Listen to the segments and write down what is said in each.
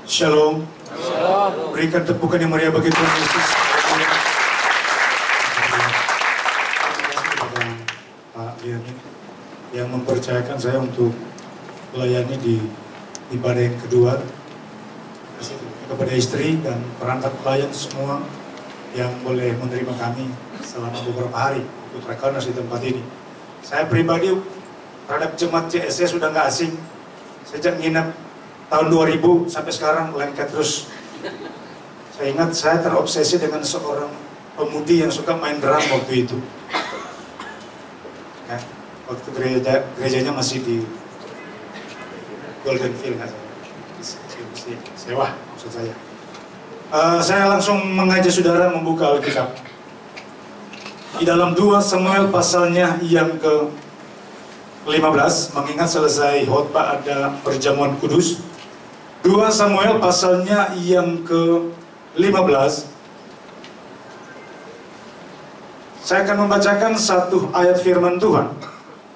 Shalom. Shalom. Berikan tepukan yang meriah bagi Tuhan Yesus. Pak Liani yang mempercayakan saya untuk melayani di ibadah yang kedua, kepada istri dan perangkat pelayan semua yang boleh menerima kami selama beberapa hari untuk Rakernas di tempat ini. Saya pribadi terhadap jemaat JSS sudah nggak asing sejak nginap tahun 2000 sampai sekarang lengket terus. Saya ingat saya terobsesi dengan seorang pemudi yang suka main drum waktu itu. Ya, waktu gerejanya masih di Golden Field, sewa maksud saya. Saya langsung mengajak saudara membuka Alkitab di dalam 2 Samuel pasalnya yang ke-15, mengingat selesai khotbah ada perjamuan kudus. 2 Samuel pasalnya yang ke-15. Saya akan membacakan satu ayat firman Tuhan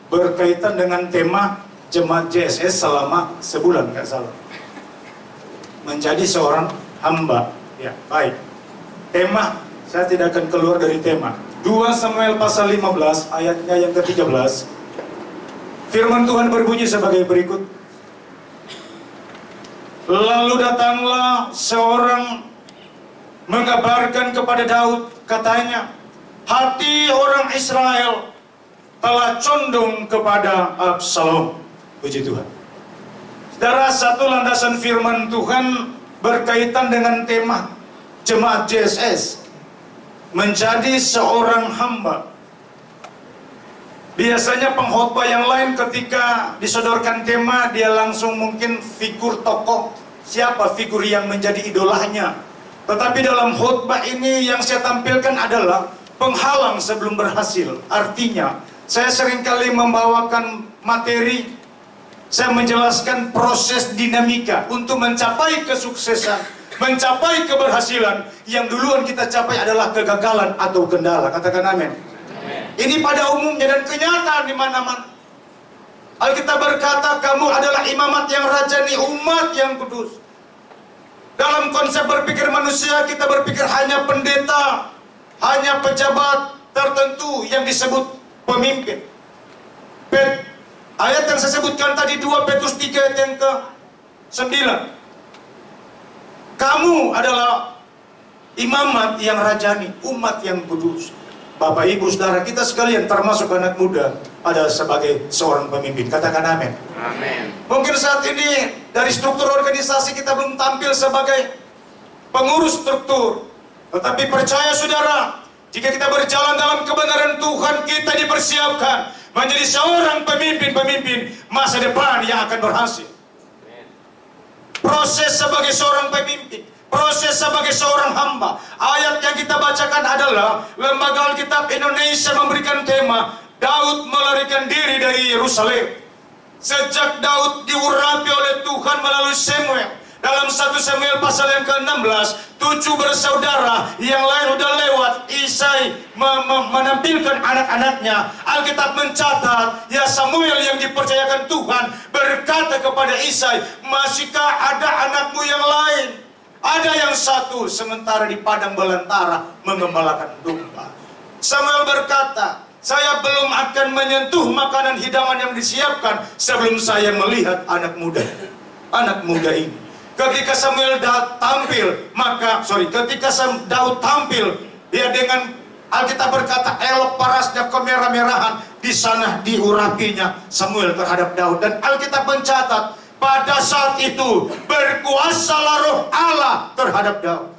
berkaitan dengan tema jemaat JSS selama sebulan, nggak salah. Menjadi seorang hamba. Ya, baik. Tema, saya tidak akan keluar dari tema. 2 Samuel pasal 15 ayatnya yang ke-13. Firman Tuhan berbunyi sebagai berikut. Lalu datanglah seorang mengabarkan kepada Daud, katanya, hati orang Israel telah condong kepada Absalom. Puji Tuhan. Saudara, satu landasan firman Tuhan berkaitan dengan tema jemaat JSS menjadi seorang hamba. Biasanya pengkhotbah yang lain ketika disodorkan tema, dia langsung mungkin figur tokoh, siapa figur yang menjadi idolanya. Tetapi dalam khotbah ini yang saya tampilkan adalah penghalang sebelum berhasil. Artinya, saya seringkali membawakan materi, saya menjelaskan proses dinamika untuk mencapai kesuksesan, mencapai keberhasilan. Yang duluan kita capai adalah kegagalan atau kendala. Katakan amin. Ini pada umumnya dan kenyataan di mana-mana. Alkitab berkata, kamu adalah imamat yang rajani, umat yang kudus. Dalam konsep berpikir manusia, kita berpikir hanya pendeta, hanya pejabat tertentu yang disebut pemimpin. Ayat yang saya sebutkan tadi 2 Petrus 3 ayat yang ke-9. Kamu adalah imamat yang rajani, umat yang kudus. Bapak, Ibu, Saudara, kita sekalian termasuk anak muda ada sebagai seorang pemimpin. Katakan amin. Amin. Mungkin saat ini dari struktur organisasi kita belum tampil sebagai pengurus struktur. Tetapi percaya saudara, jika kita berjalan dalam kebenaran Tuhan, kita dipersiapkan menjadi seorang pemimpin-pemimpin masa depan yang akan berhasil. Proses sebagai seorang pemimpin, proses sebagai seorang hamba. Ayat yang kita bacakan adalah Lembaga Alkitab Indonesia memberikan tema Daud melarikan diri dari Yerusalem. Sejak Daud diurapi oleh Tuhan melalui Samuel. Dalam 1 Samuel pasal yang ke-16, 7 bersaudara yang lain udah lewat. Isai menampilkan anak-anaknya. Alkitab mencatat, ya Samuel yang dipercayakan Tuhan berkata kepada Isai, masihkah ada anakmu yang lain? Ada yang satu sementara di padang belantara mengembalakan domba. Samuel berkata, saya belum akan menyentuh makanan hidangan yang disiapkan sebelum saya melihat anak muda ini. Ketika Samuel tampil, ketika Daud tampil, dia dengan Alkitab berkata elok parasnya kemerah-merahan, di sana diurapinya Samuel terhadap Daud. Dan Alkitab mencatat pada saat itu berkuasalah roh Allah terhadap Daud.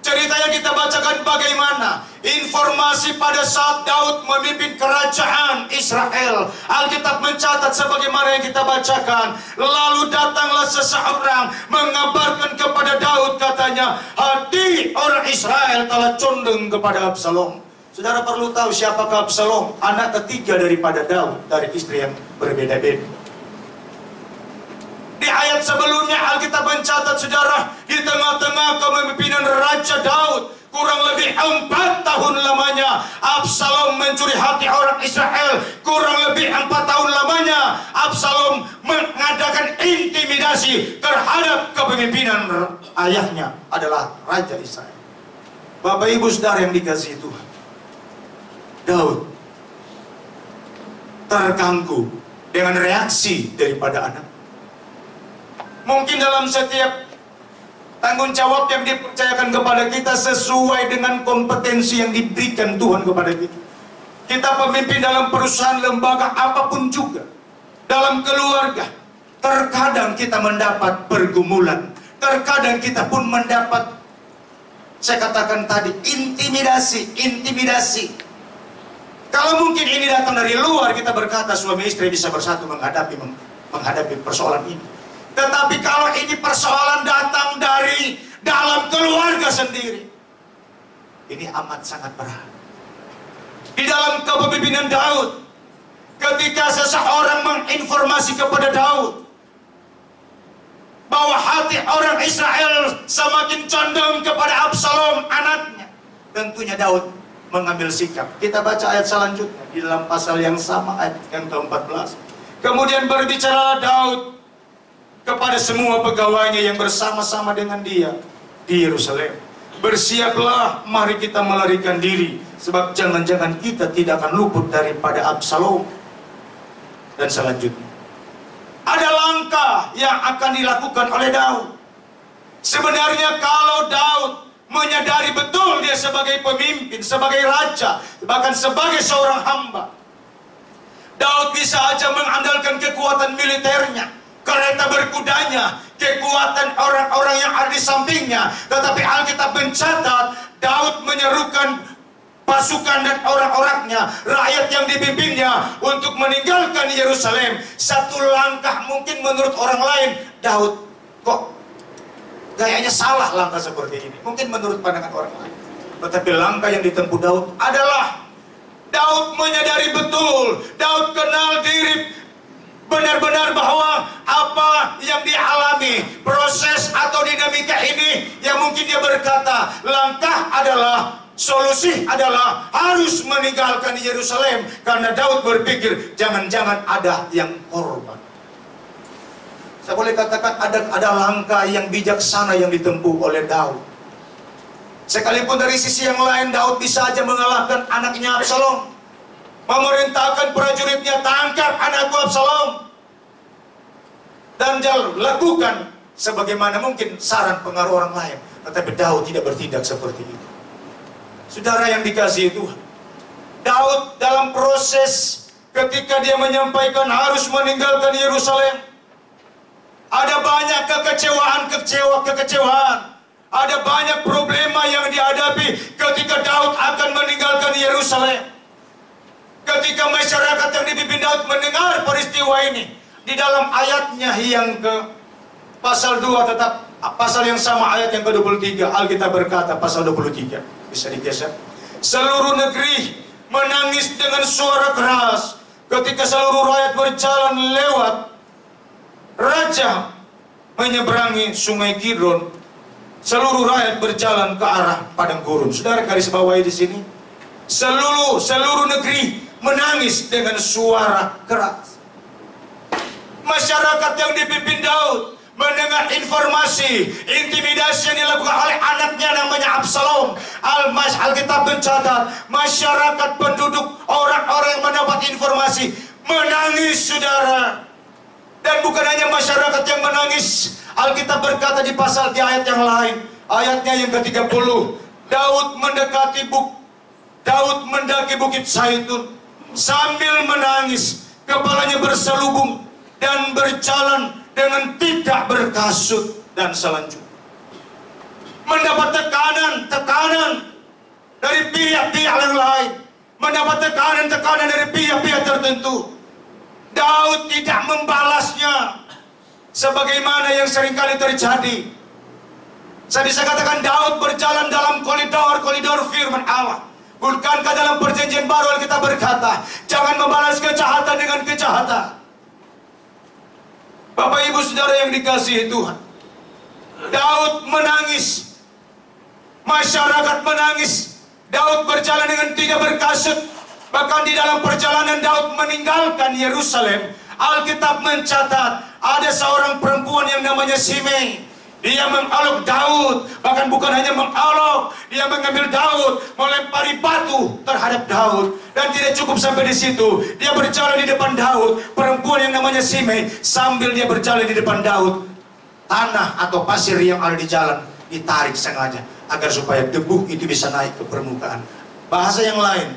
Ceritanya kita bacakan bagaimana informasi pada saat Daud memimpin kerajaan Israel. Alkitab mencatat sebagaimana yang kita bacakan. Lalu datanglah seseorang mengabarkan kepada Daud, katanya, hati orang Israel telah condong kepada Absalom. Saudara perlu tahu siapakah Absalom? Anak ketiga daripada Daud, dari istri yang berbeda-beda. Di ayat sebelumnya Alkitab mencatat, saudara, di tengah-tengah kepemimpinan Raja Daud, kurang lebih 4 tahun lamanya Absalom mencuri hati orang Israel. Kurang lebih 4 tahun lamanya Absalom mengadakan intimidasi terhadap kepemimpinan ayahnya adalah Raja Israel. Bapak Ibu Saudara yang dikasihi Tuhan, Daud terganggu dengan reaksi daripada anak. Mungkin dalam setiap tanggung jawab yang dipercayakan kepada kita sesuai dengan kompetensi yang diberikan Tuhan kepada kita. Kita pemimpin dalam perusahaan, lembaga, apapun juga. Dalam keluarga, terkadang kita mendapat pergumulan. Terkadang kita pun mendapat, saya katakan tadi, intimidasi. Kalau mungkin ini datang dari luar, kita berkata suami istri bisa bersatu menghadapi persoalan ini. Tetapi kalau ini persoalan datang dari dalam keluarga sendiri, ini amat sangat berat. Di dalam kepemimpinan Daud, ketika seseorang menginformasi kepada Daud bahwa hati orang Israel semakin condong kepada Absalom anaknya, tentunya Daud mengambil sikap. Kita baca ayat selanjutnya di dalam pasal yang sama, ayat yang ke-14. Kemudian berbicara Daud kepada semua pegawainya yang bersama-sama dengan dia di Yerusalem, bersiaplah, mari kita melarikan diri, sebab jangan-jangan kita tidak akan luput daripada Absalom. Dan selanjutnya ada langkah yang akan dilakukan oleh Daud. Sebenarnya kalau Daud menyadari betul dia sebagai pemimpin, sebagai raja, bahkan sebagai seorang hamba, Daud bisa aja mengandalkan kekuatan militernya, kereta berkudanya, kekuatan orang-orang yang ada di sampingnya. Tetapi Alkitab mencatat Daud menyerukan pasukan dan orang-orangnya, rakyat yang dipimpinnya untuk meninggalkan Yerusalem. Satu langkah mungkin menurut orang lain, Daud kok kayaknya salah langkah seperti ini. Mungkin menurut pandangan orang lain. Tetapi langkah yang ditempuh Daud adalah Daud menyadari betul, Daud kenal diri benar-benar bahwa apa yang dialami, proses atau dinamika ini, yang mungkin dia berkata, langkah adalah, solusi adalah harus meninggalkan Yerusalem. Karena Daud berpikir, jangan-jangan ada yang korban. Saya boleh katakan ada langkah yang bijaksana yang ditempuh oleh Daud. Sekalipun dari sisi yang lain Daud bisa aja mengalahkan anaknya Absalom, memerintahkan prajuritnya, tangkap anakku Absalom, dan lakukan sebagaimana mungkin saran pengaruh orang lain. Tetapi Daud tidak bertindak seperti itu. Saudara yang dikasihi Tuhan, Daud dalam proses ketika dia menyampaikan harus meninggalkan Yerusalem, ada banyak kekecewaan, ada banyak problema yang dihadapi ketika Daud akan meninggalkan Yerusalem. Ketika masyarakat yang dipimpin Daud mendengar peristiwa ini, di dalam ayatnya yang ke pasal 2, tetap pasal yang sama, ayat yang ke-23, Alkitab berkata, pasal 23, bisa digeser. Seluruh negeri menangis dengan suara keras ketika seluruh rakyat berjalan lewat. Raja menyeberangi sungai Kidron, seluruh rakyat berjalan ke arah padang gurun. Saudara garis bawahi di sini, seluruh negeri menangis dengan suara keras. Masyarakat yang dipimpin Daud mendengar informasi intimidasi yang dilakukan oleh anaknya namanya Absalom. Alkitab mencatat masyarakat penduduk, orang-orang yang mendapat informasi menangis, saudara. Dan bukan hanya masyarakat yang menangis. Alkitab berkata di ayat yang lain, ayatnya yang ke-30, Daud mendaki bukit Zaitun sambil menangis, kepalanya berselubung dan berjalan dengan tidak berkasut. Dan selanjutnya mendapat tekanan dari pihak-pihak yang lain, mendapat tekanan dari pihak-pihak tertentu. Daud tidak membalasnya sebagaimana yang seringkali terjadi. Saya bisa katakan Daud berjalan dalam koridor firman Allah. Bukankah dalam perjanjian baru kita berkata, jangan membalas kejahatan dengan kejahatan. Bapak Ibu Saudara yang dikasihi Tuhan, Daud menangis Masyarakat menangis. Daud berjalan dengan tidak berkasut. Bahkan di dalam perjalanan Daud meninggalkan Yerusalem, Alkitab mencatat ada seorang perempuan yang namanya Simei. Dia mengalok Daud, bahkan bukan hanya mengalok, dia mengambil Daud, melempari batu terhadap Daud. Dan tidak cukup sampai di situ, dia berjalan di depan Daud, perempuan yang namanya Simei, sambil dia berjalan di depan Daud, tanah atau pasir yang ada di jalan ditarik sengaja agar supaya debu itu bisa naik ke permukaan. Bahasa yang lain,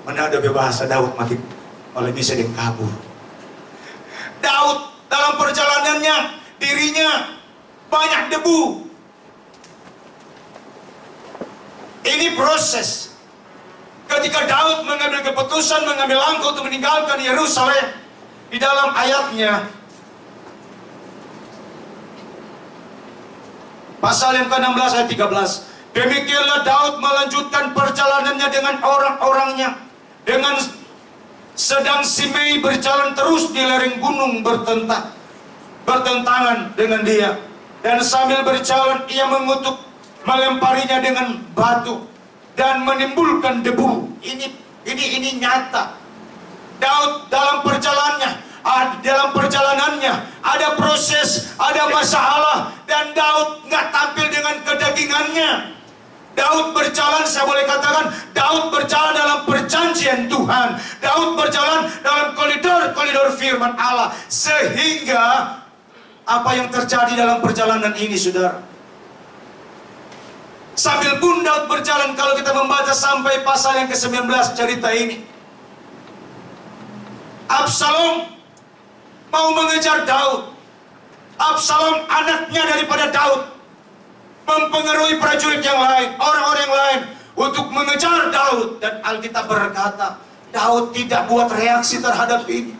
menada bahasa Daud mati oleh bisa dia kabur. Daud dalam perjalanannya, dirinya banyak debu. Ini proses. Ketika Daud mengambil keputusan, mengambil langkah untuk meninggalkan Yerusalem, di dalam ayatnya, pasal yang ke-16 ayat 13, demikianlah Daud melanjutkan perjalanannya dengan orang-orangnya, dengan sedang Simei berjalan terus di lereng gunung bertentangan dengan dia. Dan sambil berjalan ia mengutuk, melemparinya dengan batu dan menimbulkan debu. Ini nyata. Daud dalam perjalanannya ada proses, ada masalah, dan Daud nggak tampil dengan kedagingannya. Daud berjalan, saya boleh katakan, Daud berjalan dalam perjanjian Tuhan. Daud berjalan dalam koridor firman Allah. Sehingga apa yang terjadi dalam perjalanan ini, saudara? Sambil pun Daud berjalan, kalau kita membaca sampai pasal yang ke-19 cerita ini, Absalom mau mengejar Daud. Absalom anaknya daripada Daud mempengaruhi prajurit yang lain, orang-orang yang lain untuk mengejar Daud. Dan Alkitab berkata, Daud tidak buat reaksi terhadap ini.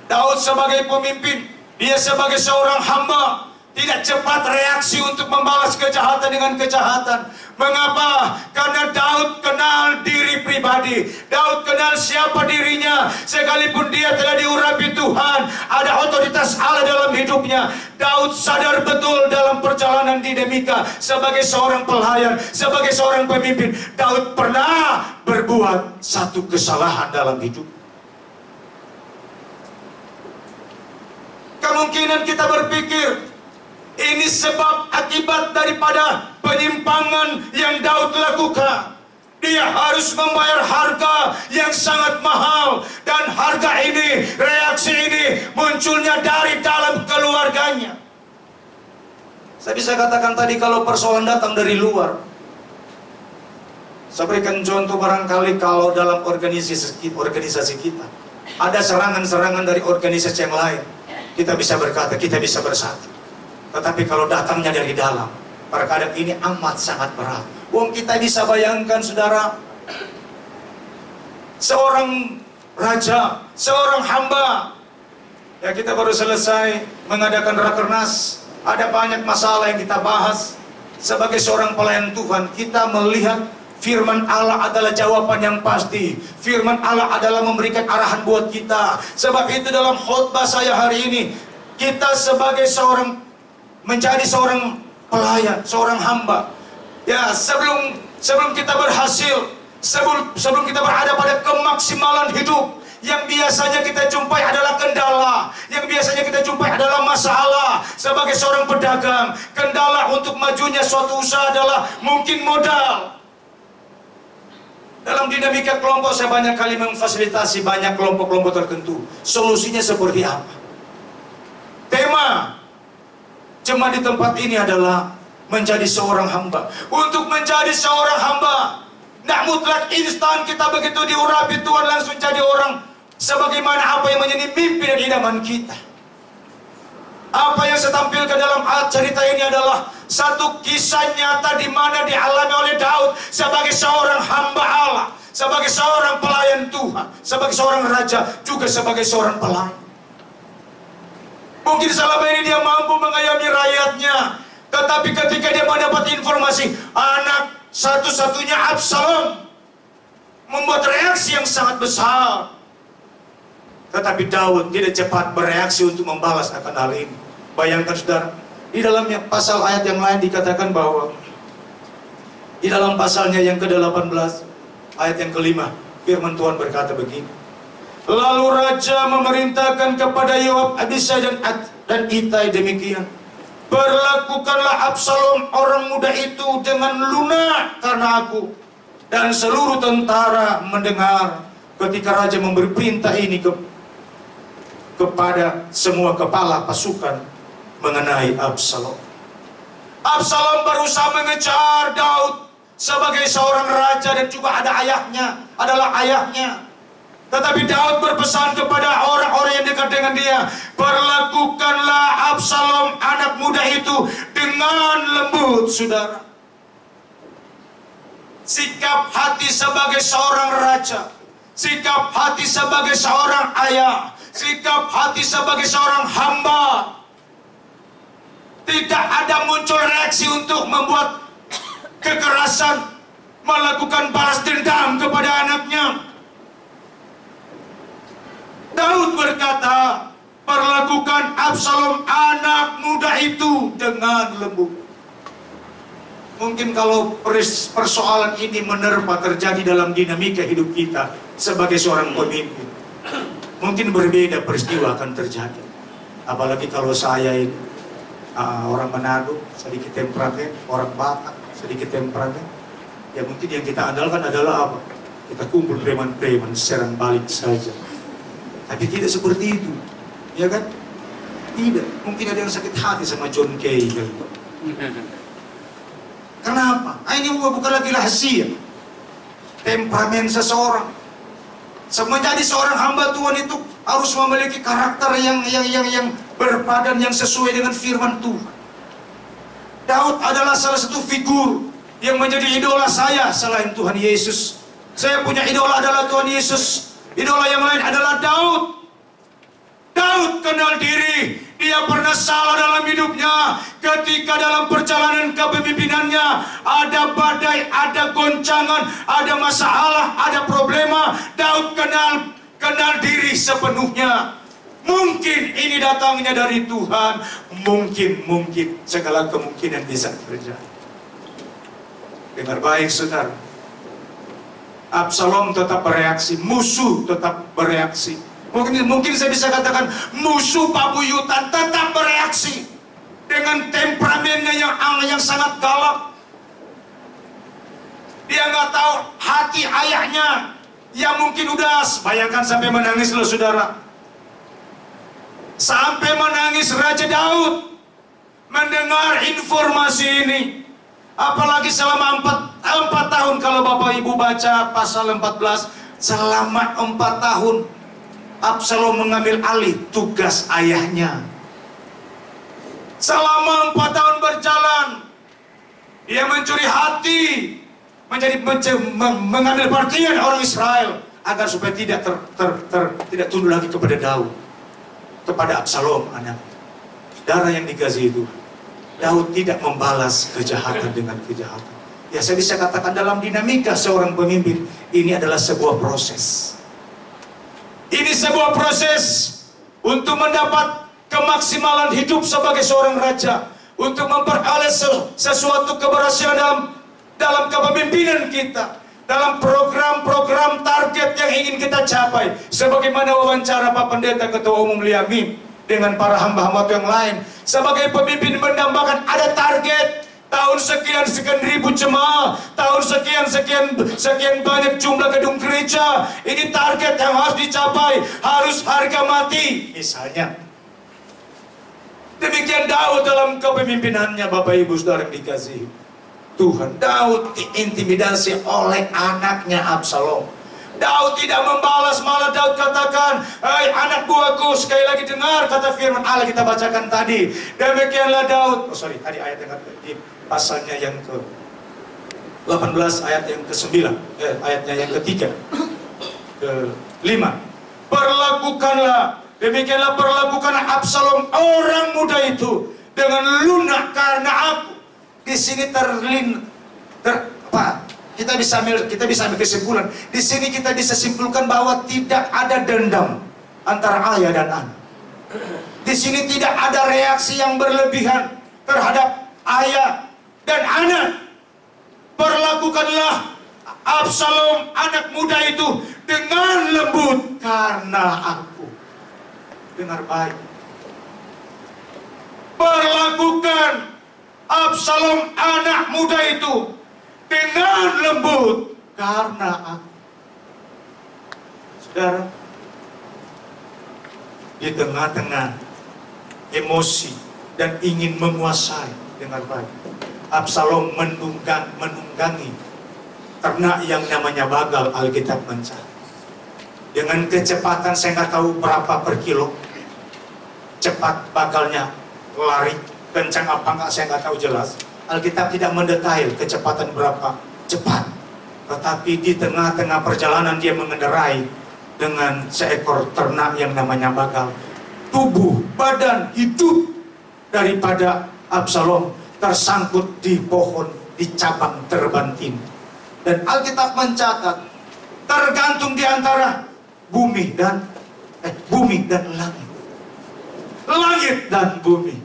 Daud sebagai pemimpin, dia sebagai seorang hamba, tidak cepat reaksi untuk membalas kejahatan dengan kejahatan. Mengapa? Karena Daud kenal diri pribadi. Daud kenal siapa dirinya. Sekalipun dia telah diurapi Tuhan, ada otoritas Allah dalam hidupnya, Daud sadar betul dalam perjalanan dinamika sebagai seorang pelayan, sebagai seorang pemimpin, Daud pernah berbuat satu kesalahan dalam hidup. Kemungkinan kita berpikir ini sebab akibat daripada penyimpangan yang Daud lakukan. Dia harus membayar harga yang sangat mahal. Dan harga ini, reaksi ini munculnya dari dalam keluarganya. Saya bisa katakan tadi, kalau persoalan datang dari luar, saya berikan contoh, barangkali kalau dalam organisasi kita ada serangan-serangan dari organisasi yang lain, kita bisa berkata, kita bisa bersatu. Tetapi kalau datangnya dari dalam, terkadang ini amat sangat berat. Kita bisa bayangkan, saudara, seorang raja, seorang hamba. Ya, kita baru selesai mengadakan rakernas, ada banyak masalah yang kita bahas. Sebagai seorang pelayan Tuhan, kita melihat firman Allah adalah jawaban yang pasti. Firman Allah adalah memberikan arahan buat kita. Sebab itu dalam khotbah saya hari ini, kita sebagai menjadi seorang pelayan, seorang hamba. Ya, sebelum kita berhasil, sebelum kita berada pada kemaksimalan hidup, yang biasanya kita jumpai adalah kendala, yang biasanya kita jumpai adalah masalah. Sebagai seorang pedagang, kendala untuk majunya suatu usaha adalah mungkin modal. Dalam dinamika kelompok, saya banyak kali memfasilitasi banyak kelompok-kelompok tertentu. Solusinya seperti apa? Tema jemaat di tempat ini adalah menjadi seorang hamba. Untuk menjadi seorang hamba, tidak mutlak instan kita begitu diurapi Tuhan langsung jadi orang sebagaimana apa yang menjadi mimpi dan idaman kita. Apa yang saya tampilkan dalam cerita ini adalah satu kisah nyata di mana dialami oleh Daud sebagai seorang hamba Allah, sebagai seorang pelayan Tuhan, sebagai seorang raja, juga sebagai seorang pelayan. Mungkin selama ini dia mampu mengayomi rakyatnya, tetapi ketika dia mendapat informasi anak satu-satunya Absalom, membuat reaksi yang sangat besar. Tetapi Daud tidak cepat bereaksi untuk membalas akan hal ini. Bayangkan, saudara, di dalamnya pasal ayat yang lain dikatakan bahwa Di dalam pasalnya yang ke-18, ayat yang kelima, firman Tuhan berkata begini. Lalu raja memerintahkan kepada Yoab, Abisai dan Itai demikian. Perlakukanlah Absalom orang muda itu dengan lunak karena aku. Dan seluruh tentara mendengar ketika raja memberi perintah ini kepada semua kepala pasukan mengenai Absalom. Absalom berusaha mengejar Daud sebagai seorang raja dan juga adalah ayahnya. Tetapi Daud berpesan kepada orang-orang yang dekat dengan dia, perlakukanlah Absalom anak muda itu dengan lembut, saudara. Sikap hati sebagai seorang raja, sikap hati sebagai seorang ayah, sikap hati sebagai seorang hamba, tidak ada muncul reaksi untuk membuat kekerasan, melakukan balas dendam kepada anaknya. Daud berkata, perlakukan Absalom anak muda itu dengan lembut. Mungkin kalau persoalan ini menerpa terjadi dalam dinamika hidup kita sebagai seorang pemimpin, mungkin berbeda peristiwa akan terjadi. Apalagi kalau saya ini orang Manado, sedikit temperamen, orang Batak, sedikit temperamen. Ya mungkin yang kita andalkan adalah apa? Kita kumpul preman-preman, serang balik saja. Tapi tidak seperti itu, ya kan? Tidak. Mungkin ada yang sakit hati sama John Kay. Kenapa? Ini bukan lagi rahasia. Temperamen seseorang. Menjadi seorang hamba Tuhan itu harus memiliki karakter yang berpadan, yang sesuai dengan firman Tuhan. Daud adalah salah satu figur yang menjadi idola saya selain Tuhan Yesus. Saya punya idola adalah Tuhan Yesus. Idola yang lain adalah Daud. Daud kenal diri. Dia pernah salah dalam hidupnya. Ketika dalam perjalanan kepemimpinannya ada badai, ada goncangan, ada masalah, ada problema, Daud kenal diri sepenuhnya. Mungkin ini datangnya dari Tuhan. Mungkin segala kemungkinan bisa terjadi. Dengar baik, saudara. Absalom tetap bereaksi, musuh tetap bereaksi. Mungkin saya bisa katakan musuh pabuyutan tetap bereaksi dengan temperamennya yang sangat galak. Dia nggak tahu hati ayahnya yang mungkin udah, bayangkan sampai menangis loh, saudara. Sampai menangis Raja Daud mendengar informasi ini. Apalagi selama 4 tahun, kalau Bapak Ibu baca pasal 14, selama 4 tahun Absalom mengambil alih tugas ayahnya. Selama 4 tahun berjalan, dia mencuri hati, mengambil partian orang Israel agar supaya tidak tunduk lagi kepada Daud, kepada Absalom anak. Darah yang dikasih itu, Daud tidak membalas kejahatan dengan kejahatan. Ya, saya bisa katakan dalam dinamika seorang pemimpin, ini adalah sebuah proses. Ini sebuah proses untuk mendapat kemaksimalan hidup sebagai seorang raja, untuk memperoleh sesuatu keberhasilan dalam kepemimpinan kita, dalam program-program target yang ingin kita capai. Sebagaimana wawancara Pak Pendeta Ketua Umum Liamim dengan para hamba-hamba yang lain, sebagai pemimpin mendambakan ada target tahun sekian ribu jemaah, tahun sekian banyak jumlah gedung gereja. Ini target yang harus dicapai, harus harga mati misalnya. Demikian Daud dalam kepemimpinannya, Bapak Ibu Saudara yang dikasihi Tuhan. Daud diintimidasi oleh anaknya Absalom. Daud tidak membalas, malah Daud katakan, "Hai anak buahku," sekali lagi dengar kata firman Allah kita bacakan tadi. Demikianlah Daud, tadi ayat yang di pasalnya yang ke-18 ayat yang ke-9, ayatnya yang ke-3, ke-5. Demikianlah perlakukanlah Absalom orang muda itu dengan lunak karena aku. Di sini kita bisa ambil kesimpulan. Di sini kita bisa simpulkan bahwa tidak ada dendam antara ayah dan anak. Di sini tidak ada reaksi yang berlebihan terhadap ayah dan anak. perlakukanlah Absalom anak muda itu dengan lembut karena aku. Dengar baik. Perlakukan Absalom anak muda itu dengan lembut karena aku. Saudara, di tengah-tengah emosi dan ingin menguasai, dengar baik, Absalom menunggangi ternak yang namanya bagal. Alkitab mencatat dengan kecepatan saya nggak tahu berapa per kilo, cepat bagalnya lari, kencang apa enggak saya nggak tahu jelas. Alkitab tidak mendetail kecepatan berapa cepat, tetapi di tengah-tengah perjalanan dia mengendarai dengan seekor ternak yang namanya bagal. Tubuh, badan, hidup daripada Absalom tersangkut di pohon, di cabang terbantin. Dan Alkitab mencatat tergantung di antara bumi dan langit. Langit dan bumi.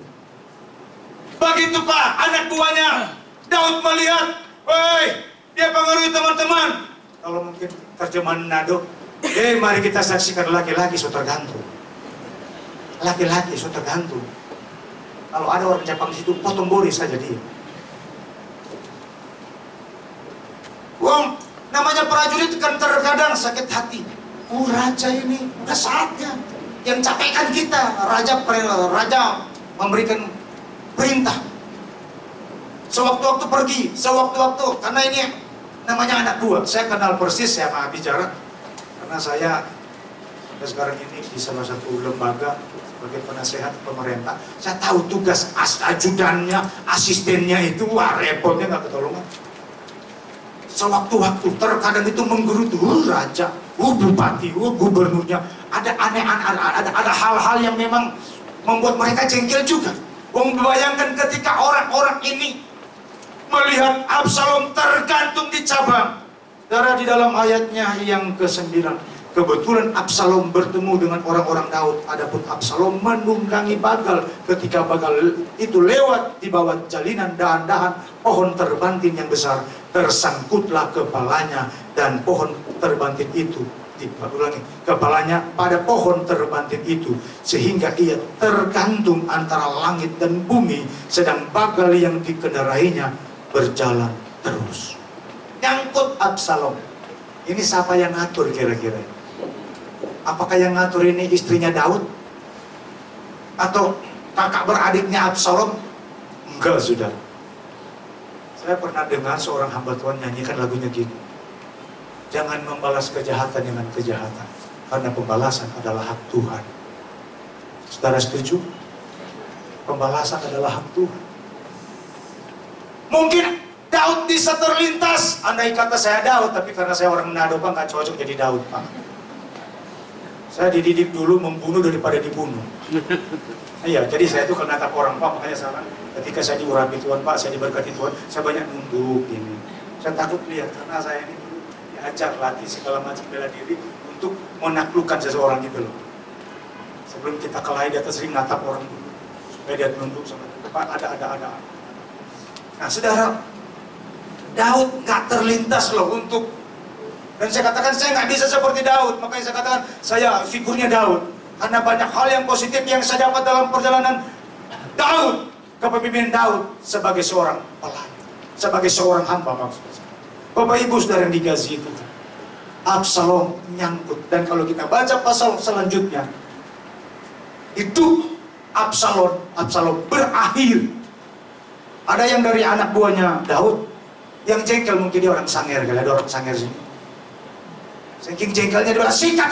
Begitu Pak, anak buahnya Daud melihat, woi, dia pengaruhi teman-teman. Kalau mungkin terjemahan Nado, mari kita saksikan laki-laki so tergantung. Laki-laki so tergantung. Kalau ada orang Jepang di situ, potong boris saja dia. Wong, namanya prajurit kan terkadang sakit hati. Raja ini udah saatnya. Yang capekkan kita, raja memberikan perintah. Sewaktu-waktu pergi, sewaktu-waktu, karena ini namanya anak buah. Saya kenal persis ya sama bicara, karena saya sekarang ini di salah satu lembaga sebagai penasehat pemerintah. Saya tahu tugas ajudannya, asistennya itu, wah repotnya nggak ketolongan. Sewaktu-waktu terkadang itu menggerutu, raja, bupati, gubernurnya. Ada hal-hal yang memang membuat mereka jengkel juga. Bayangkan ketika orang-orang ini melihat Absalom tergantung di cabang. Darah di dalam ayatnya yang ke-9. Kebetulan Absalom bertemu dengan orang-orang Daud. Adapun Absalom menunggangi bagal. Ketika bagal itu lewat di bawah jalinan dahan-dahan pohon terbantin yang besar, tersangkutlah kepalanya dan pohon terbantin itu, diulangi, kepalanya pada pohon terbantin itu, sehingga ia tergantung antara langit dan bumi, sedang bagal yang dikendarainya berjalan terus. Nyangkut Absalom. Ini siapa yang ngatur kira-kira? Apakah yang ngatur ini istrinya Daud? Atau kakak beradiknya Absalom? Enggak, sudah. Saya pernah dengar seorang hamba Tuhan nyanyikan lagunya gini. Jangan membalas kejahatan dengan kejahatan, karena pembalasan adalah hak Tuhan. Saudara setuju? Pembalasan adalah hak Tuhan. Mungkin Daud bisa terlintas. Andai kata saya Daud, tapi karena saya orang Manado Pak, nggak cocok jadi Daud Pak. Saya dididik dulu membunuh daripada dibunuh. Iya, jadi saya itu kalau natap orang Pak, makanya salah. Ketika saya diurapi Tuhan Pak, saya diberkati Tuhan, saya banyak nunduk ini. Saya takut lihat karena saya ini dulu diajar latih segala macam bela diri untuk menaklukkan seseorang gitu loh. Sebelum kita kelahi dia sering natap orang dulu supaya dia nunduk sama Pak. Ada. Nah, saudara, Daud nggak terlintas loh untuk, dan saya katakan saya nggak bisa seperti Daud, makanya saya katakan saya figurnya Daud, karena banyak hal yang positif yang saya dapat dalam perjalanan Daud, kepemimpinan Daud sebagai seorang pelayan, sebagai seorang hamba maksudnya. Bapak Ibu saudara yang dikasihi itu, Absalom nyangkut, dan kalau kita baca pasal selanjutnya, itu Absalom berakhir. Ada yang dari anak buahnya Daud, yang jengkel mungkin dia orang Sanger, kali ada orang Sanger sini. Saking jengkelnya dia bilang, sikat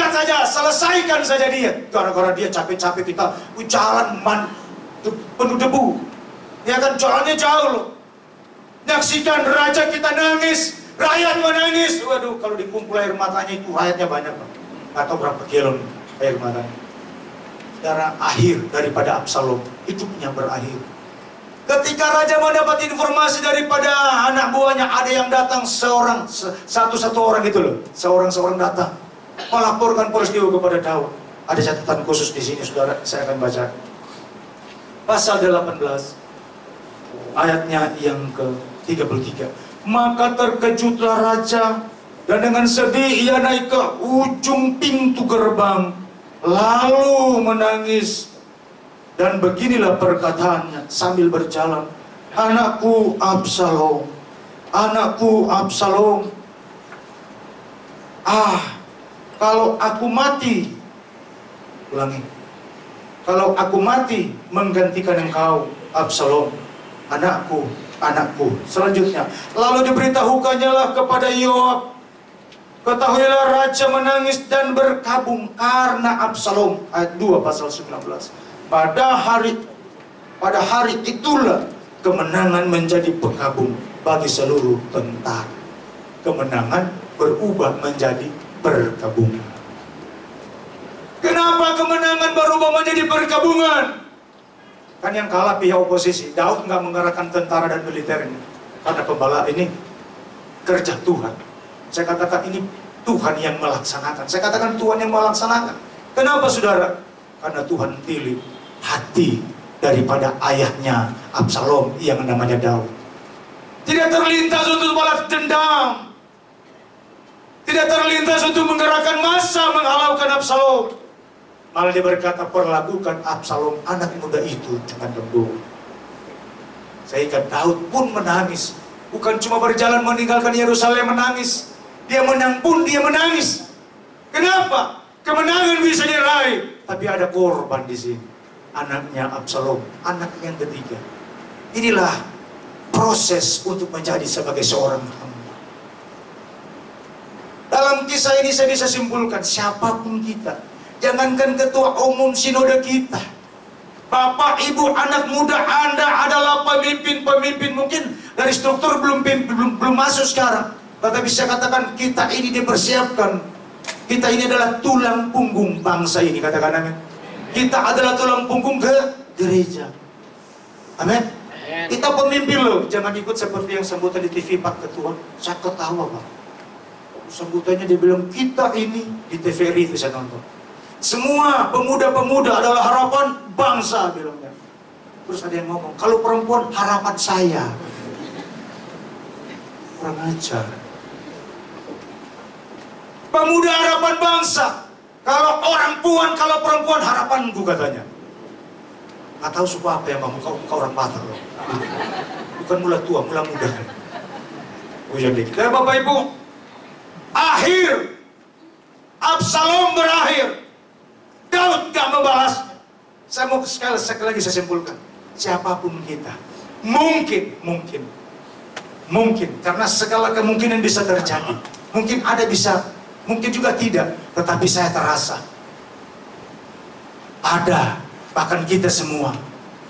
saja, selesaikan saja dia. Gara-gara dia capek-capek kita jalan penuh debu. Ya kan, jalannya jauh loh. Nyaksikan raja kita nangis, rakyat menangis. Waduh, kalau dikumpul air matanya itu rakyatnya banyak Pak. Atau berapa galon air matanya. Saudara, akhir daripada Absalom, hidupnya berakhir. Ketika raja mendapat informasi daripada anak buahnya, ada yang datang satu orang gitu loh, seorang datang melaporkan peristiwa kepada Daud. Ada catatan khusus di sini, saudara, saya akan baca. Pasal 18. Ayatnya yang ke-33. Maka terkejutlah raja, dan dengan sedih ia naik ke ujung pintu gerbang, lalu menangis. Dan beginilah perkataannya sambil berjalan. Anakku Absalom, anakku Absalom. Kalau aku mati, ulangi, kalau aku mati menggantikan engkau Absalom, anakku, anakku. Selanjutnya, lalu diberitahukannya lah kepada Yoab. Ketahuilah raja menangis dan berkabung karena Absalom. Ayat 2 pasal 19. Pada hari itulah kemenangan menjadi berkabung bagi seluruh tentara. Kemenangan berubah menjadi berkabungan. Kenapa kemenangan berubah menjadi berkabungan? Kan yang kalah pihak oposisi. Daud nggak menggerakkan tentara dan militernya. Karena pembala ini kerja Tuhan. Saya katakan ini Tuhan yang melaksanakan. Saya katakan Tuhan yang melaksanakan. Kenapa saudara? Karena Tuhan pilih hati daripada ayahnya Absalom yang namanya Daud. Tidak terlintas untuk balas dendam. Tidak terlintas untuk menggerakkan massa menghalaukan Absalom. Malah dia berkata, perlakukan Absalom anak muda itu dengan lembut. Sehingga Daud pun menangis. Bukan cuma berjalan meninggalkan Yerusalem menangis. Dia menang pun dia menangis. Kenapa? Kemenangan bisa diraih, tapi ada korban di sini. Anaknya Absalom, anak yang ketiga. Inilah proses untuk menjadi sebagai seorang hamba. Dalam kisah ini saya bisa simpulkan, siapapun kita, jangankan ketua umum sinode kita, bapak, ibu, anak muda Anda adalah pemimpin-pemimpin, mungkin dari struktur belum masuk sekarang, tetapi saya katakan kita ini dipersiapkan. Kita ini adalah tulang punggung bangsa ini, katakan amin. Kita adalah tulang punggung ke gereja. Amin. Kita pemimpin loh, jangan ikut seperti yang sambutan di TV Pak Ketua. Saya ketawa Pak. Sambutannya dia bilang kita ini di TVRI itu saya nonton. Semua pemuda-pemuda adalah harapan bangsa bilangnya. Terus ada yang ngomong, kalau perempuan harapan saya. Kurang ajar. Pemuda harapan bangsa. Kalau orang puan, kalau perempuan harapanku katanya. Nggak tahu suku apa yang kamu, kau orang Batak loh. Bukan mula tua, mula muda. Bapak Ibu, akhir Absalom berakhir. Daud gak membalas. Saya mau sekali lagi saya simpulkan. Siapapun kita, mungkin karena segala kemungkinan bisa terjadi. Mungkin ada bisa, mungkin juga tidak. Tetapi saya terasa ada, bahkan kita semua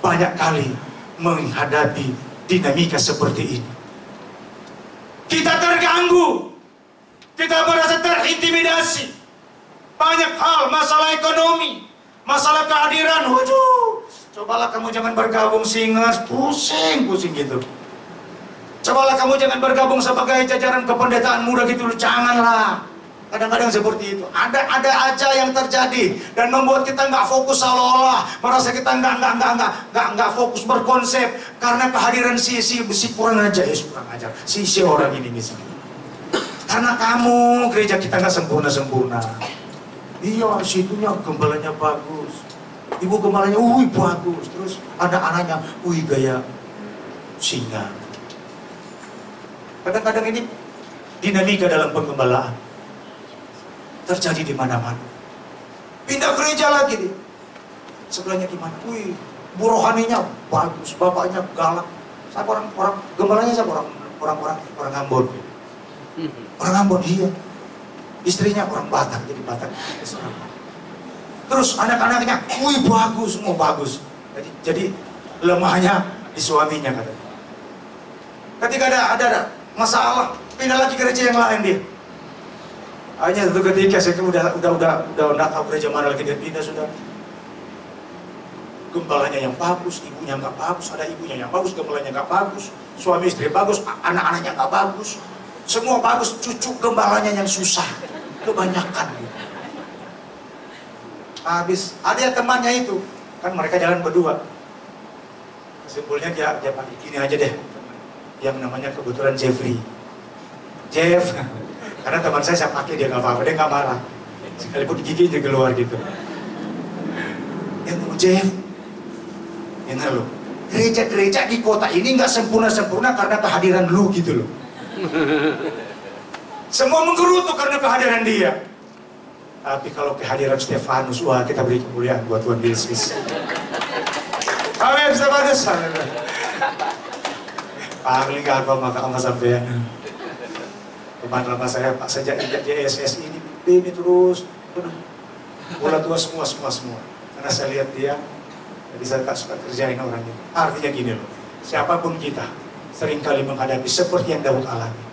banyak kali menghadapi dinamika seperti ini. Kita terganggu, kita merasa terintimidasi. Banyak hal, masalah ekonomi, masalah kehadiran. Waduh, cobalah kamu jangan bergabung Singas, pusing gitu. Cobalah kamu jangan bergabung sebagai jajaran kependetaan muda gitu, janganlah. Kadang-kadang seperti itu. Ada aja yang terjadi dan membuat kita nggak fokus seolah-olah, merasa kita nggak fokus berkonsep karena kehadiran si kurang aja si orang ini misalnya. Karena kamu gereja kita nggak sempurna. Iya, situnya gembalanya bagus, ibu gembalanya, bagus, terus anak-anaknya, gaya singa. Kadang-kadang ini dinamika dalam penggembalaan terjadi di mana-mana. Pindah gereja lagi nih, sebelahnya gimana? Bu rohaninya bagus, bapaknya galak. Saya orang gembalanya saya orang Ambon. Orang Ambon iya. Istrinya orang Batak, jadi Batak. Terus anak-anaknya, bagus, semua bagus. Jadi lemahnya di suaminya katanya. Ketika ada masalah, pindah lagi gereja yang lain dia. Hanya satu ketika saya udah tahu gereja mana lagi dia pindah sudah. Gembalanya yang bagus, ibunya nggak bagus, ada ibunya yang bagus, gembalanya nggak bagus, suami istri bagus, anak-anaknya nggak bagus. Semua bagus, cucu gembalanya yang susah, kebanyakan. Habis, ada temannya itu, kan mereka jalan berdua. Kesimpulannya dia pakai gini aja deh, yang namanya kebetulan Jeffrey. Jeff, karena teman saya pakai dia nggak apa-apa, dia nggak marah. Sekalipun giginya keluar gitu. Yang Jeff, ingat lo, gereja-gereja di kota ini nggak sempurna-sempurna karena kehadiran lu gitu loh. Semua menggerutu karena kehadiran dia. Tapi kalau kehadiran Stefanus, wah kita beri kemuliaan buat Tuhan Yesus. Amin, Stefanus. Paling gak apa maka sama sampean. Teman lama saya Pak sejak di SSI ini terus bola tua semua. Karena saya lihat dia, jadi saya tak suka kerjain orang itu. Artinya gini loh, siapapun kita seringkali menghadapi seperti yang Daud alami.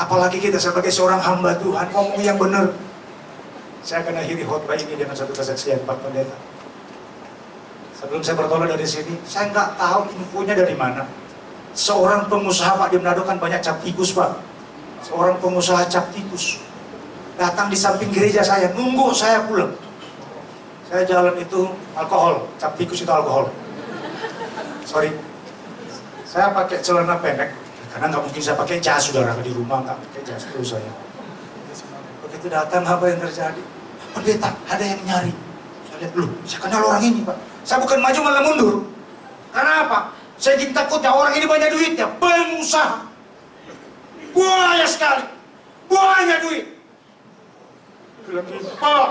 Apalagi kita sebagai seorang hamba Tuhan, ngomong yang benar. Saya akan akhiri khotbah ini dengan satu kesaksian Pak Pendeta. Sebelum saya bertolak dari sini, saya nggak tahu infonya dari mana. Seorang pengusaha Pak di Manado kan banyak cap tikus Pak. Seorang pengusaha cap tikus datang di samping gereja saya, nunggu saya pulang. Saya jalan itu alkohol, cap tikus itu alkohol. Sorry, saya pakai celana pendek karena nggak mungkin saya pakai jas, saudara, di rumah nggak pakai jas terus saya. Begitu datang apa yang terjadi? Pendeta, ada yang nyari. Saya lihat, loh, saya kenal orang ini Pak. Saya bukan maju malah mundur. Karena apa? Saya ingin takutnya orang ini banyak duitnya, pengusaha. Banyak sekali, banyak duit. Bilang gitu, Pak,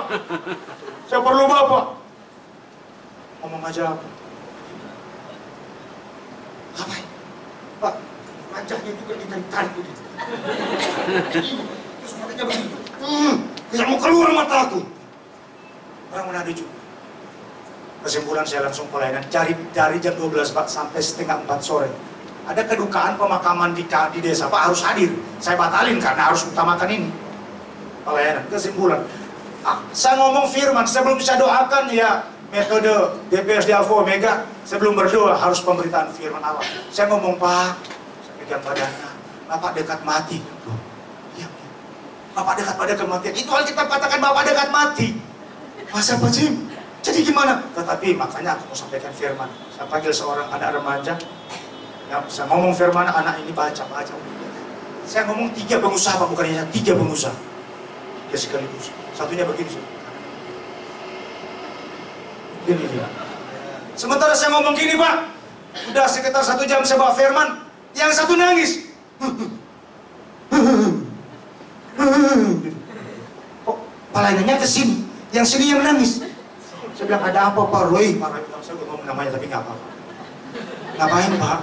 saya perlu Bapak. Ngomong aja apa? Ngapain? Pak, wajahnya juga ditarik begitu. Terus matanya begitu. Yang mau keluar mata aku. Orang Manado juga. Kesimpulan saya langsung pelayanan dari jam 12 Pak sampai setengah 4 sore. Ada kedukaan pemakaman di desa Pak harus hadir. Saya batalin karena harus utamakan ini. Pelayanan. Kesimpulan. Saya ngomong firman, saya belum bisa doakan ya metode DPSD Alfa Omega. Saya belum berdoa, harus pemberitaan firman Allah. Saya ngomong Pak, saya pegang badannya, Bapak dekat mati. Loh, iya. Bapak dekat pada kematian. Itu Alkitab katakan Bapak dekat mati. Masa Pak Jim? Jadi gimana? Tetapi makanya aku mau sampaikan firman. Saya panggil seorang anak remaja. Ya, saya ngomong firman, anak ini baca. Saya ngomong 3 pengusaha Pak, bukan hanya 3 pengusaha. Dia sekaligus. Satunya begini. Gini. Sementara saya ngomong gini Pak, udah sekitar 1 jam saya bawa firman, yang satu nangis. Kok pelayanannya ke sini, yang sini yang nangis. Saya bilang ada apa Pak Roy? Pak Roy bilang saya udah ngomong namanya tapi nggak apa-apa. Ngapain Pak?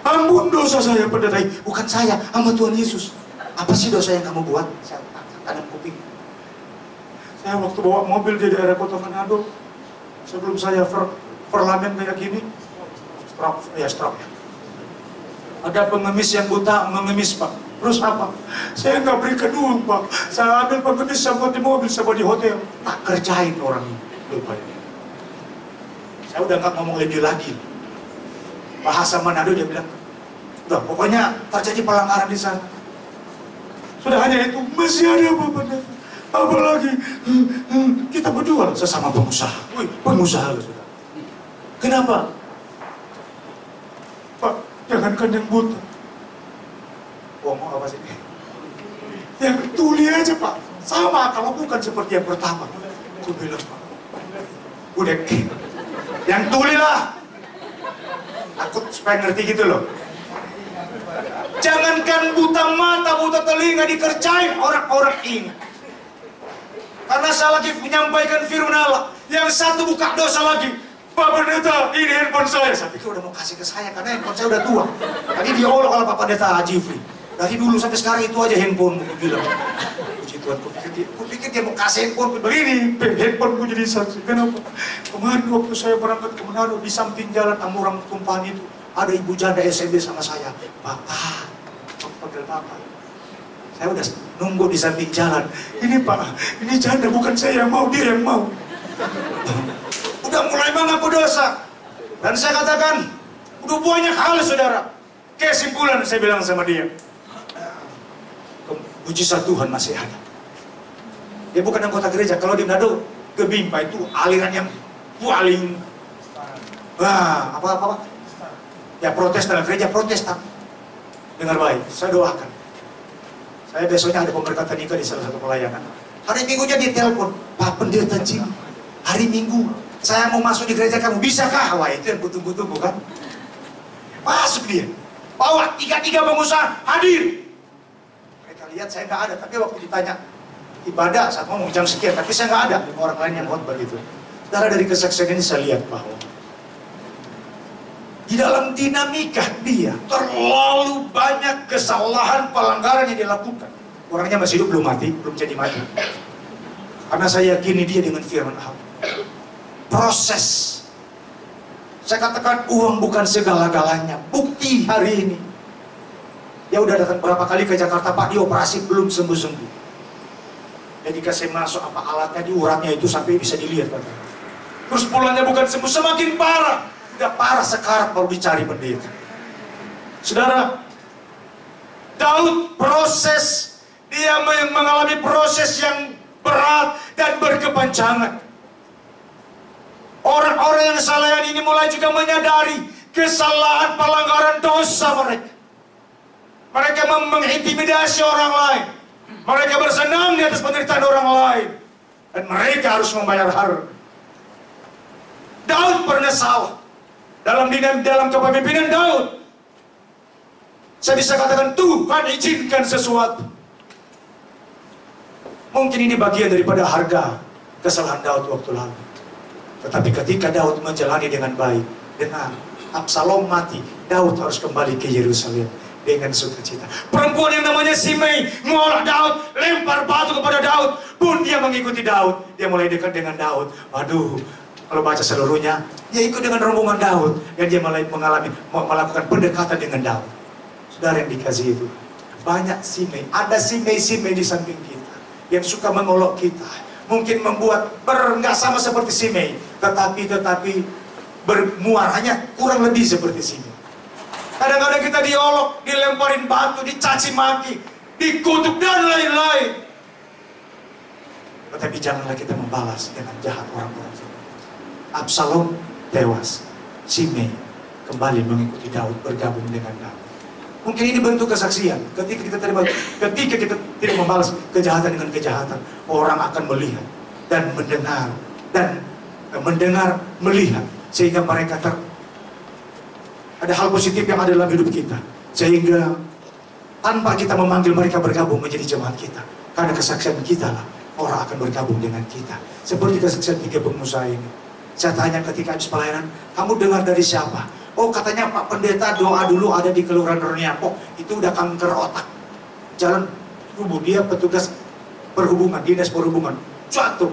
Ampun dosa saya pendeta. Bukan saya, hamba Tuhan Yesus. Apa sih dosa yang kamu buat? Saya tanam kuping. Saya waktu bawa mobil di daerah Kota Manado, sebelum saya perlamen kayak gini, stroke ya. Ada pengemis yang buta mengemis Pak. Terus apa? Saya nggak berikan uang Pak. Saya ambil pengemis, saya buat di mobil, saya buat di hotel. Tak kerjain orang ini. Lupa ya. Saya udah nggak ngomong lebih lagi. Bahasa Manado dia bilang, udah pokoknya terjadi pelanggaran di sana. Sudah hanya itu, masih ada apa-apa. Apalagi kita berdua sesama pengusaha. Wih, pengusaha loh sudah. Kenapa? Pak, jangankan yang buta. Ngomong apa sih? Yang tuli aja Pak. Sama kalau bukan seperti yang pertama. Aku bilang Pak, udah yang tuli lah. Aku supaya ngerti gitu loh. Jangankan buta mata, buta telinga dikerjain orang-orang ini. Karena saya lagi menyampaikan firman Allah. Yang satu buka dosa lagi. Pak Pendeta, ini handphone saya. Saya pikir udah mau kasih ke saya karena handphone saya udah tua. Tadi diolok oleh Pak Pendeta Jifri. Dari dulu sampai sekarang itu aja handphone. Aku bilang, puji Tuhan, kupikir dia mau kasih handphone. Begini, handphone ku jadi saksi. Kenapa? Kemarin waktu saya berangkat ke Manado, di samping jalan Amurang Tumpahan itu, ada ibu janda SMB sama saya. Bapak, panggil Bapak. Saya udah nunggu di samping jalan. Ini Pak, ini janda bukan saya yang mau, dia yang mau. Udah mulai mengaku dosa. Dan saya katakan, udah banyak hal saudara. Kesimpulan saya bilang sama dia. Mujizat Tuhan masih ada. Dia bukan anggota gereja. Kalau di Manado, Gebimpa itu aliran yang paling apa ya, protes dalam gereja Protestan. Dengar baik, saya doakan. Saya besoknya ada pemberkatan nikah di salah satu pelayanan. Hari Minggunya dia telepon, Pak Pendeta Jim, hari Minggu saya mau masuk di gereja kamu, bisakah? Wah, itu yang butuh-butuh bukan? Masuk dia, bawa 3 pengusaha hadir. Mereka lihat saya nggak ada, tapi waktu ditanya ibadah, saat mau jam sekian, tapi saya nggak ada. 5 orang lain yang khotbah gitu. Dari kesaksian ini saya lihat bahwa di dalam dinamika dia terlalu banyak kesalahan, pelanggaran yang dilakukan. Orangnya masih hidup, belum mati, belum jadi mati. Karena saya yakini dia dengan firman Allah. Proses. Saya katakan uang bukan segala-galanya. Bukti hari ini. Dia udah datang berapa kali ke Jakarta, Pak, dioperasi belum sembuh-sembuh. Jadi kasih masuk apa alatnya di uratnya itu sampai bisa dilihat. Terus pulangnya bukan sembuh, semakin parah. Udah parah sekarat baru dicari pendeta. Saudara, Daud proses, dia mengalami proses yang berat dan berkepanjangan. Orang-orang yang salah ini mulai juga menyadari kesalahan, pelanggaran dosa mereka. Mereka mengintimidasi orang lain. Mereka bersenang di atas penderitaan orang lain. Dan mereka harus membayar harga. Daud pernah salah. Dalam kepemimpinan Daud, saya bisa katakan Tuhan izinkan sesuatu. Mungkin ini bagian daripada harga kesalahan Daud waktu lalu. Tetapi ketika Daud menjalani dengan baik, dengan Absalom mati, Daud harus kembali ke Yerusalem dengan sukacita. Perempuan yang namanya Simei mengolah Daud, lempar batu kepada Daud, pun dia mengikuti Daud. Dia mulai dekat dengan Daud. Waduh, kalau baca seluruhnya, dia ikut dengan rombongan Daud. Dan dia mulai melakukan pendekatan dengan Daud. Saudara yang dikasih itu, banyak Simei. Ada Simei-Simei di samping kita yang suka mengolok kita. Mungkin membuat nggak sama seperti Simei, tetapi bermuaranya kurang lebih seperti Simei. Kadang-kadang kita diolok, dilemparin batu, dicaci maki, dikutuk dan lain-lain. Tetapi janganlah kita membalas dengan jahat orang-orang. Absalom tewas, Simei kembali mengikuti Daud, bergabung dengan Daud. Mungkin ini bentuk kesaksian. Ketika kita tidak membalas kejahatan dengan kejahatan, orang akan melihat dan mendengar, melihat, sehingga mereka ada hal positif yang ada dalam hidup kita, sehingga tanpa kita memanggil mereka bergabung menjadi jemaat kita. Karena kesaksian kita lah orang akan bergabung dengan kita. Seperti kesaksian 3 pengusaha ini. Saya tanya ketika habis pelayanan, kamu dengar dari siapa? Oh, katanya Pak Pendeta doa dulu ada di Kelurahan Roniapok. Itu udah kanker otak. Jalan tubuh, dia petugas perhubungan, dinas perhubungan. Jatuh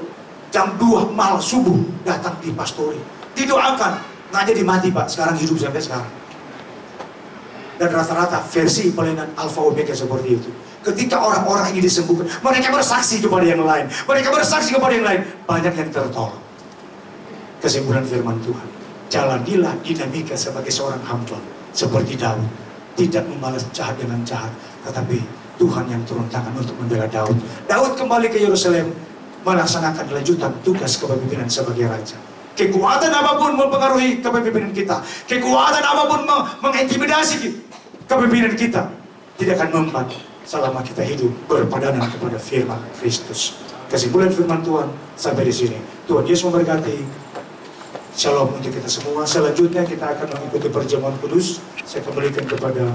jam 2 malam subuh datang di pastori. Didoakan, nggak jadi mati Pak, sekarang hidup sampai sekarang. Dan rata-rata versi pelayanan Alfa Omega seperti itu. Ketika orang-orang ini disembuhkan, mereka bersaksi kepada yang lain. Mereka bersaksi kepada yang lain. Banyak yang tertolong. Kesimpulan firman Tuhan, jalanilah dinamika sebagai seorang hamba seperti Daud, tidak membalas jahat dengan jahat, tetapi Tuhan yang turun tangan untuk membela Daud. Daud kembali ke Yerusalem melaksanakan lanjutan tugas kepemimpinan sebagai raja. Kekuatan apapun mempengaruhi kepemimpinan kita, kekuatan apapun mengintimidasi kepemimpinan kita, tidak akan mempan selama kita hidup berpadanan kepada firman Kristus. Kesimpulan firman Tuhan sampai di sini. Tuhan Yesus memberkati. Shalom untuk kita semua. Selanjutnya kita akan mengikuti perjamuan kudus. Saya kembalikan kepada